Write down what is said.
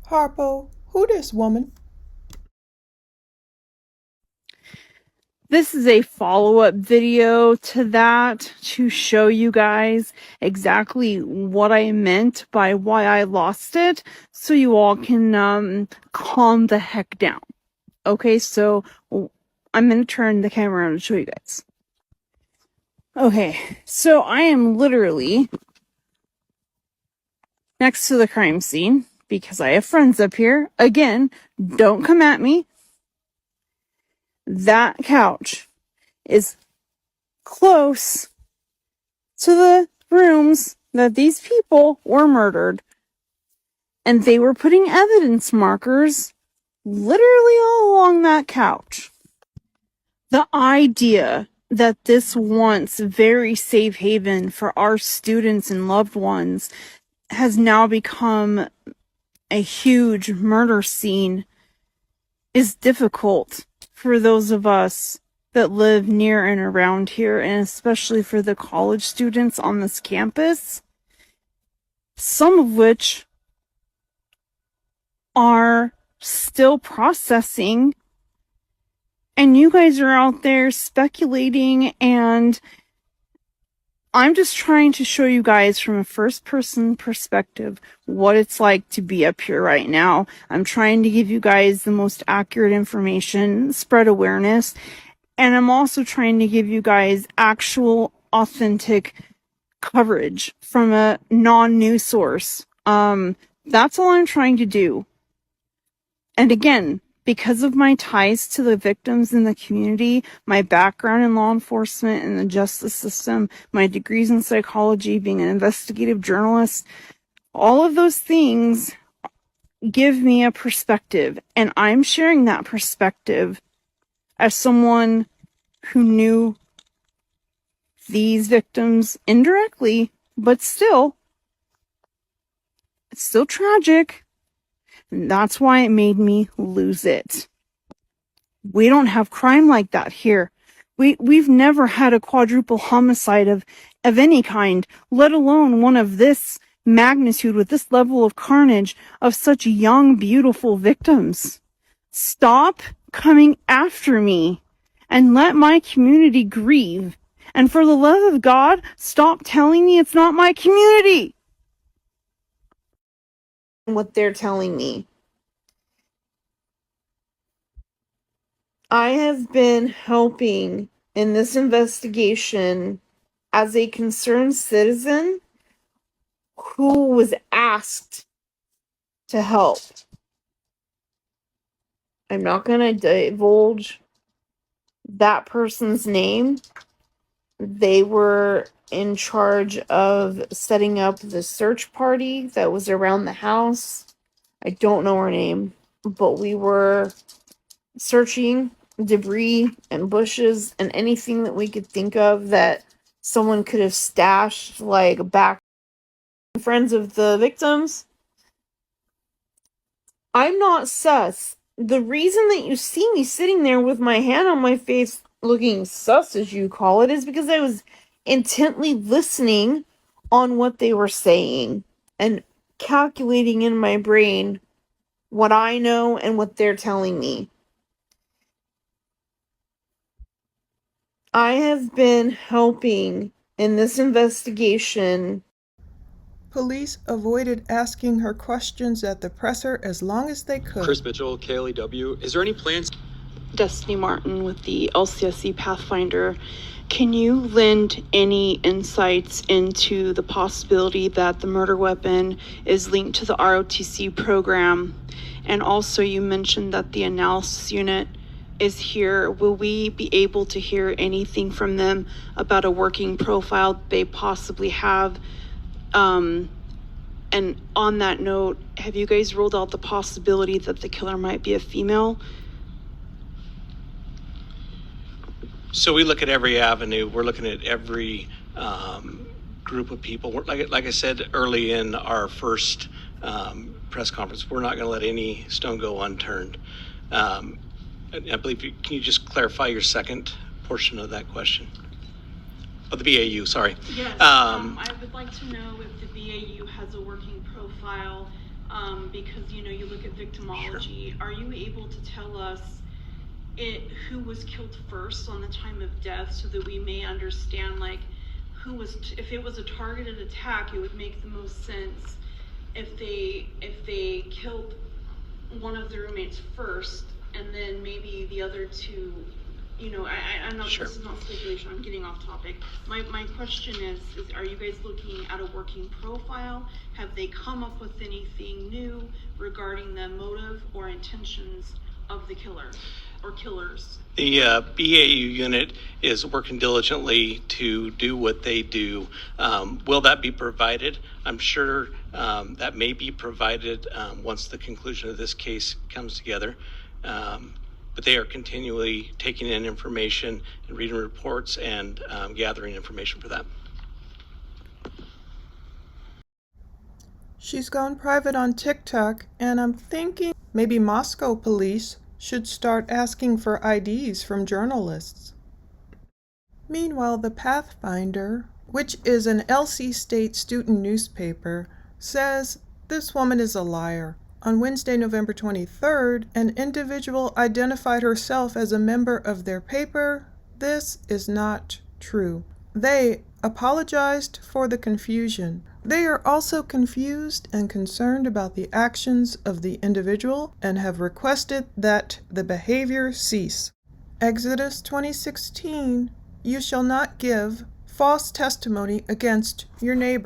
Harpo, who this woman? This is a follow-up video to that to show you guys exactly what I meant by why I lost it, so you all can calm the heck down. Okay, so I'm gonna turn the camera around and show you guys. Okay, so I am literally next to the crime scene because I have friends up here. Again, don't come at me. That couch is close to the rooms that these people were murdered, and they were putting evidence markers literally all along that couch. The idea that this once very safe haven for our students and loved ones has now become a huge murder scene is difficult for those of us that live near and around here, and especially for the college students on this campus, some of which are still processing, and you guys are out there speculating, and I'm just trying to show you guys from a first-person perspective what it's like to be up here right now. I'm trying to give you guys the most accurate information, spread awareness, and I'm also trying to give you guys actual, authentic coverage from a non-news source. That's all I'm trying to do. And again, because of my ties to the victims in the community, my background in law enforcement and the justice system, my degrees in psychology, being an investigative journalist, all of those things give me a perspective. And I'm sharing that perspective as someone who knew these victims indirectly, but still, it's still tragic. And that's why it made me lose it. We don't have crime like that here. We've never had a quadruple homicide of any kind, let alone one of this magnitude with this level of carnage of such young, beautiful victims. Stop coming after me and let my community grieve. And for the love of God, stop telling me it's not my community. What they're telling me. I have been helping in this investigation as a concerned citizen who was asked to help. I'm not going to divulge that person's name. They were in charge of setting up the search party that was around the house. I don't know her name, but we were searching debris and bushes and anything that we could think of that someone could have stashed, like back friends of the victims. I'm not sus. The reason that you see me sitting there with my hand on my face looking sus, as you call it, is because I was intently listening on what they were saying and calculating in my brain what I know and what they're telling me. I have been helping in this investigation. Police avoided asking her questions at the presser as long as they could. Chris Mitchell, KLEW. Is there any plans? Destiny Martin with the LCSC Pathfinder. Can you lend any insights into the possibility that the murder weapon is linked to the ROTC program? And also you mentioned that the analysis unit is here. Will we be able to hear anything from them about a working profile they possibly have? And on that note, have you guys ruled out the possibility that the killer might be a female? So we look at every avenue. We're looking at every group of people. Like I said early in our first press conference, we're not going to let any stone go unturned. I believe, can you just clarify your second portion of that question? Oh, the BAU, sorry. Yes, I would like to know if the BAU has a working profile because, you know, you look at victimology. Are you able to tell us who was killed first on the time of death, so that we may understand, like, who was, if it was a targeted attack, it would make the most sense if they killed one of the roommates first, and then maybe the other two, you know, I know Sure. This is not speculation, I'm getting off topic. My question is are you guys looking at a working profile? Have they come up with anything new regarding the motive or intentions of the killer or killers? The BAU unit is working diligently to do what they do. Will that be provided? I'm sure that may be provided once the conclusion of this case comes together. But they are continually taking in information and reading reports and gathering information for that. She's gone private on TikTok, and I'm thinking maybe Moscow police should start asking for IDs from journalists. Meanwhile, the Pathfinder, which is an LC State student newspaper, says this woman is a liar. On Wednesday, November 23rd, an individual identified herself as a member of their paper. This is not true. They apologized for the confusion. They are also confused and concerned about the actions of the individual and have requested that the behavior cease. Exodus 20:16, you shall not give false testimony against your neighbor.